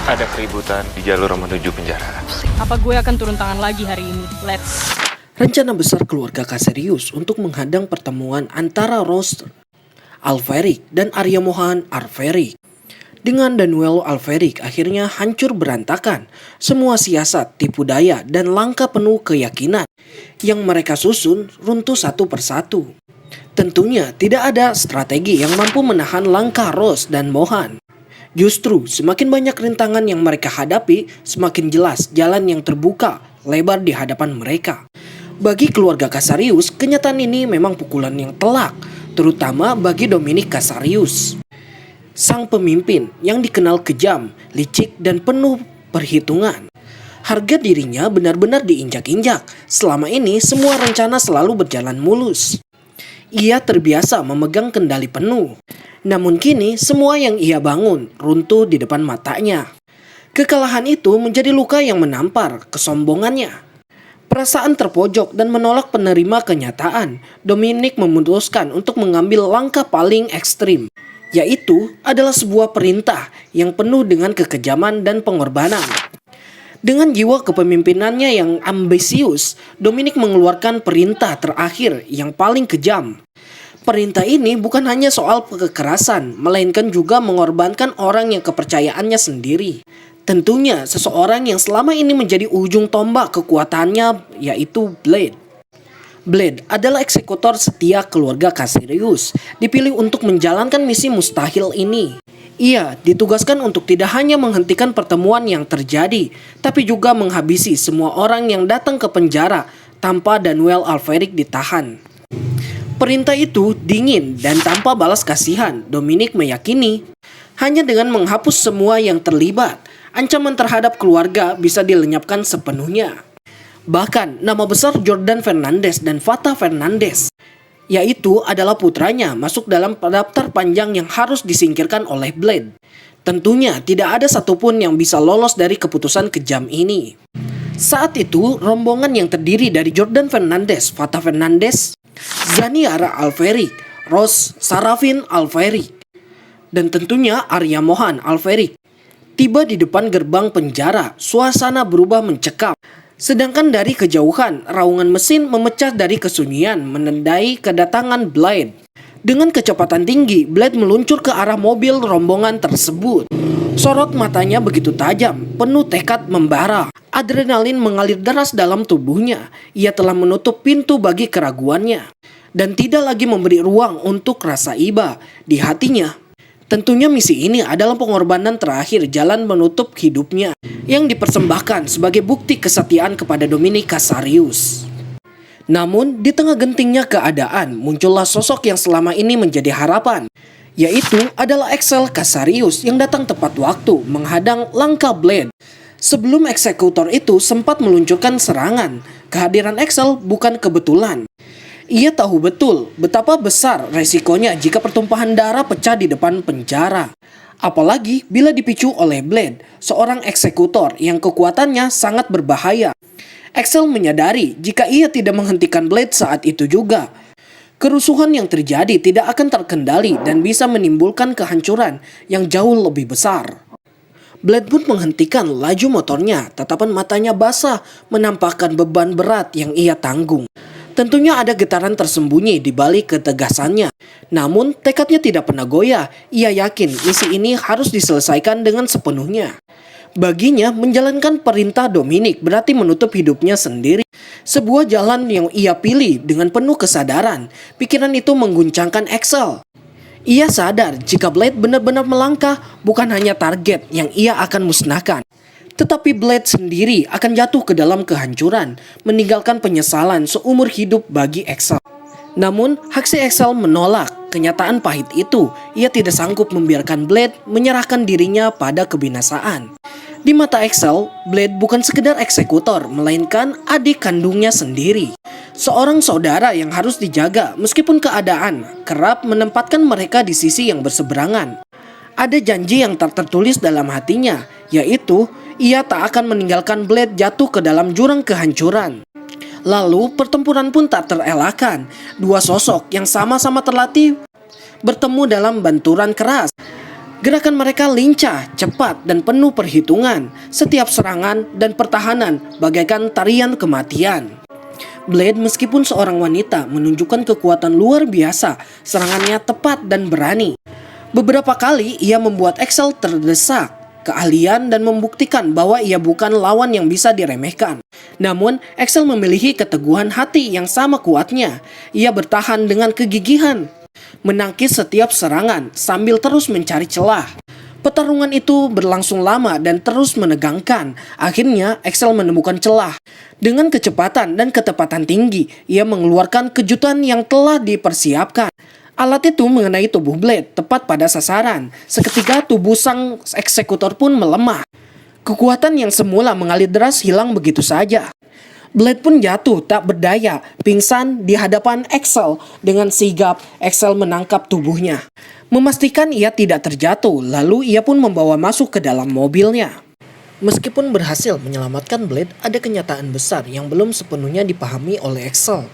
Ada keributan di jalur menuju penjara. Apa gue akan turun tangan lagi hari ini? Let's. Rencana besar keluarga Caserius untuk menghadang pertemuan antara Rose Alferic dan Arya Mohan Alferic. Dengan Danuel Alferic akhirnya hancur berantakan. Semua siasat, tipu daya, dan langkah penuh keyakinan yang mereka susun runtuh satu persatu. Tentunya tidak ada strategi yang mampu menahan langkah Rose dan Mohan. Justru semakin banyak rintangan yang mereka hadapi, semakin jelas jalan yang terbuka lebar di hadapan mereka. Bagi keluarga Caserius, kenyataan ini memang pukulan yang telak, terutama bagi Dominic Caserius. Sang pemimpin yang dikenal kejam, licik, dan penuh perhitungan. Harga dirinya benar-benar diinjak-injak. Selama ini semua rencana selalu berjalan mulus. Ia terbiasa memegang kendali penuh. Namun kini semua yang ia bangun runtuh di depan matanya. Kekalahan itu menjadi luka yang menampar kesombongannya. Perasaan terpojok dan menolak penerima kenyataan, Dominic memutuskan untuk mengambil langkah paling ekstrim, yaitu adalah sebuah perintah yang penuh dengan kekejaman dan pengorbanan. Dengan jiwa kepemimpinannya yang ambisius, Dominic mengeluarkan perintah terakhir yang paling kejam. Perintah ini bukan hanya soal kekerasan, melainkan juga mengorbankan orang yang kepercayaannya sendiri. Tentunya seseorang yang selama ini menjadi ujung tombak kekuatannya, yaitu Blade. Blade adalah eksekutor setia keluarga Caserius, dipilih untuk menjalankan misi mustahil ini. Ia ditugaskan untuk tidak hanya menghentikan pertemuan yang terjadi, tapi juga menghabisi semua orang yang datang ke penjara tanpa Danuel Alferic ditahan. Perintah itu dingin dan tanpa balas kasihan. Dominic meyakini hanya dengan menghapus semua yang terlibat, ancaman terhadap keluarga bisa dilenyapkan sepenuhnya. Bahkan nama besar Jordan Fernandez dan Fatah Fernandez, yaitu adalah putranya, masuk dalam daftar panjang yang harus disingkirkan oleh Blade. Tentunya tidak ada satupun yang bisa lolos dari keputusan kejam ini. Saat itu rombongan yang terdiri dari Jordan Fernandez, Fatah Fernandez, Zaniara Alferic, Rose Sarafin Alferic, dan tentunya Arya Mohan Alferic tiba di depan gerbang penjara. Suasana berubah mencekam. Sedangkan dari kejauhan, raungan mesin memecah dari kesunyian menandai kedatangan Blade. Dengan kecepatan tinggi, Blade meluncur ke arah mobil rombongan tersebut. Sorot matanya begitu tajam, penuh tekad membara. Adrenalin mengalir deras dalam tubuhnya. Ia telah menutup pintu bagi keraguannya dan tidak lagi memberi ruang untuk rasa iba di hatinya. Tentunya misi ini adalah pengorbanan terakhir jalan menutup hidupnya yang dipersembahkan sebagai bukti kesetiaan kepada Dominic Caserius. Namun di tengah gentingnya keadaan muncullah sosok yang selama ini menjadi harapan, yaitu adalah Axel Caserius yang datang tepat waktu menghadang langkah Blade. Sebelum eksekutor itu sempat meluncurkan serangan, kehadiran Axel bukan kebetulan. Ia tahu betul betapa besar resikonya jika pertumpahan darah pecah di depan penjara. Apalagi bila dipicu oleh Blade, seorang eksekutor yang kekuatannya sangat berbahaya. Axel menyadari jika ia tidak menghentikan Blade saat itu juga, kerusuhan yang terjadi tidak akan terkendali dan bisa menimbulkan kehancuran yang jauh lebih besar. Blade pun menghentikan laju motornya, tatapan matanya basah menampakkan beban berat yang ia tanggung. Tentunya ada getaran tersembunyi di balik ketegasannya. Namun tekadnya tidak pernah goyah. Ia yakin misi ini harus diselesaikan dengan sepenuhnya. Baginya menjalankan perintah Dominic berarti menutup hidupnya sendiri. Sebuah jalan yang ia pilih dengan penuh kesadaran. Pikiran itu mengguncangkan Axel. Ia sadar jika Blade benar-benar melangkah, bukan hanya target yang ia akan musnahkan, tetapi Blade sendiri akan jatuh ke dalam kehancuran, meninggalkan penyesalan seumur hidup bagi Axel. Namun, aksi Axel menolak kenyataan pahit itu. Ia tidak sanggup membiarkan Blade menyerahkan dirinya pada kebinasaan. Di mata Axel, Blade bukan sekedar eksekutor, melainkan adik kandungnya sendiri. Seorang saudara yang harus dijaga meskipun keadaan kerap menempatkan mereka di sisi yang berseberangan. Ada janji yang tak tertulis dalam hatinya, yaitu ia tak akan meninggalkan Blade jatuh ke dalam jurang kehancuran. Lalu pertempuran pun tak terelakkan. Dua sosok yang sama-sama terlatih bertemu dalam benturan keras. Gerakan mereka lincah, cepat, dan penuh perhitungan. Setiap serangan dan pertahanan bagaikan tarian kematian. Blade meskipun seorang wanita menunjukkan kekuatan luar biasa, serangannya tepat dan berani. Beberapa kali ia membuat Axel terdesak keahlian dan membuktikan bahwa ia bukan lawan yang bisa diremehkan. Namun, Axel memiliki keteguhan hati yang sama kuatnya. Ia bertahan dengan kegigihan, menangkis setiap serangan sambil terus mencari celah. Pertarungan itu berlangsung lama dan terus menegangkan. Akhirnya, Axel menemukan celah. Dengan kecepatan dan ketepatan tinggi, ia mengeluarkan kejutan yang telah dipersiapkan. Alat itu mengenai tubuh Blade tepat pada sasaran. Seketika tubuh sang eksekutor pun melemah. Kekuatan yang semula mengalir deras hilang begitu saja. Blade pun jatuh tak berdaya, pingsan di hadapan Axel. Dengan sigap, Axel menangkap tubuhnya, memastikan ia tidak terjatuh, lalu ia pun membawa masuk ke dalam mobilnya. Meskipun berhasil menyelamatkan Blade, ada kenyataan besar yang belum sepenuhnya dipahami oleh Axel.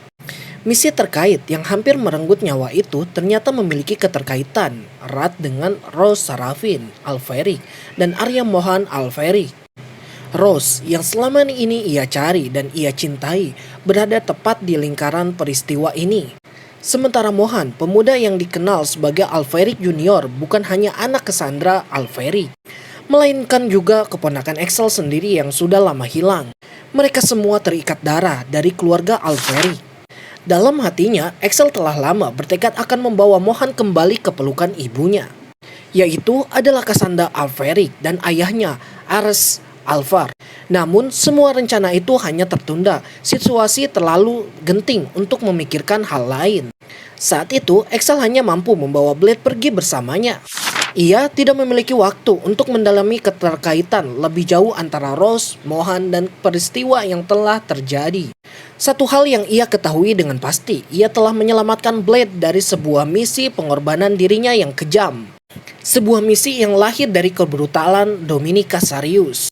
Misi terkait yang hampir merenggut nyawa itu ternyata memiliki keterkaitan erat dengan Rose Sarafin Alpheric dan Arya Mohan Alpheric. Rose yang selama ini ia cari dan ia cintai berada tepat di lingkaran peristiwa ini. Sementara Mohan, pemuda yang dikenal sebagai Alpheric Junior, bukan hanya anak Cassandra Alpheric, melainkan juga keponakan Axel sendiri yang sudah lama hilang. Mereka semua terikat darah dari keluarga Alpheric. Dalam hatinya, Axel telah lama bertekad akan membawa Mohan kembali ke pelukan ibunya, yaitu adalah Cassandra Alpheric dan ayahnya, Ares Alvar. Namun, semua rencana itu hanya tertunda. Situasi terlalu genting untuk memikirkan hal lain. Saat itu, Axel hanya mampu membawa Blade pergi bersamanya. Ia tidak memiliki waktu untuk mendalami keterkaitan lebih jauh antara Rose, Mohan, dan peristiwa yang telah terjadi. Satu hal yang ia ketahui dengan pasti, ia telah menyelamatkan Blade dari sebuah misi pengorbanan dirinya yang kejam. Sebuah misi yang lahir dari kebrutalan Dominik Cassarius.